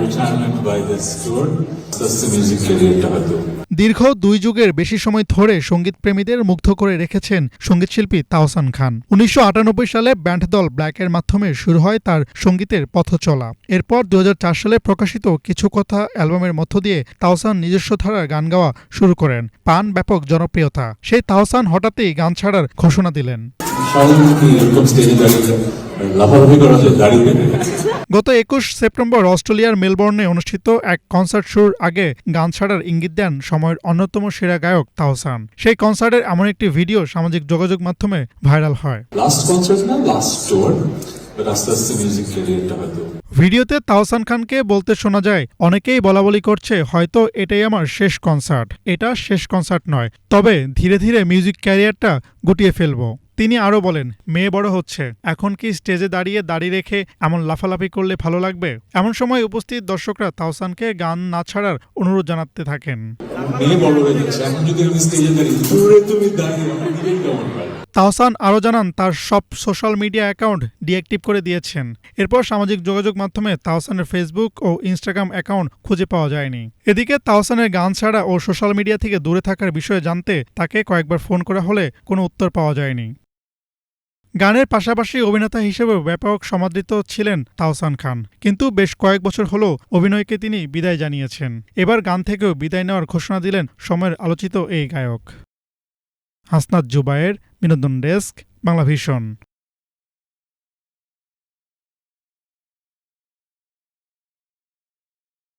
retirement by this tour. That's the music career-টা হয়তো। দীর্ঘ 2 যুগের বেশি সময় ধরে সঙ্গীত প্রেমীদের মুগ্ধ করে রেখেছেন সঙ্গীতশিল্পী তাহসান খান। 1998 সালে ব্যান্ড দল ব্ল্যাকের মাধ্যমে শুরু হয় তার সঙ্গীতের পথচলা। এরপর 2004 সালে প্রকাশিত কিছু কথা অ্যালবামের মধ্য দিয়ে তাহসান নিজস্ব ধারার গান গাওয়া শুরু করেন, পান ব্যাপক জনপ্রিয়তা। সেই তাহসান হঠাৎই গান ছাড়ার ঘোষণা দিলেন। গত 21 সেপ্টেম্বর অস্ট্রেলিয়ার মেলবোর্নে অনুষ্ঠিত এক কনসার্ট শুরুর আগে গান ছাড়ার ইঙ্গিত দেন সময়ের অন্যতম সেরা গায়ক তাহসান। সেই কনসার্টের এমন একটি ভিডিও সামাজিক যোগাযোগ মাধ্যমে ভাইরাল হয়। ভিডিওতে তাহসান খানকে বলতে শোনা যায়, অনেকেই বলাবলি করছে হয়তো এটাই আমার শেষ কনসার্ট। এটা শেষ কনসার্ট নয়, তবে ধীরে ধীরে মিউজিক ক্যারিয়ারটা গুটিয়ে ফেলবো। তিনি আরও বলেন, মেয়ে বড় হচ্ছে, এখন কি স্টেজে দাড়ি রেখে এমন লাফালাফি করলে ভালো লাগবে? এমন সময় উপস্থিত দর্শকরা তাহসানকে গান না ছাড়ার অনুরোধ জানাতে থাকেন। তাহসান আরও জানান, তার সব সোশ্যাল মিডিয়া অ্যাকাউন্ট ডিঅ্যাক্টিভ করে দিয়েছেন। এরপর সামাজিক যোগাযোগ মাধ্যমে তাহসানের ফেসবুক ও ইনস্টাগ্রাম অ্যাকাউন্ট খুঁজে পাওয়া যায়নি। এদিকে তাহসানের গান ছাড়া ও সোশ্যাল মিডিয়া থেকে দূরে থাকার বিষয়ে জানতে তাকে কয়েকবার ফোন করা হলে কোনো উত্তর পাওয়া যায়নি। গানের পাশাপাশি অভিনেতা হিসেবেও ব্যাপক সমাদৃত ছিলেন তাহসান খান, কিন্তু বেশ কয়েক বছর হলো অভিনয়কে তিনি বিদায় জানিয়েছেন। এবার গান থেকেও বিদায় নেওয়ার ঘোষণা দিলেন সময়ের আলোচিত এই গায়ক। হাসনাত জুবায়ের, বিনোদন ডেস্ক, বাংলা ভিশন।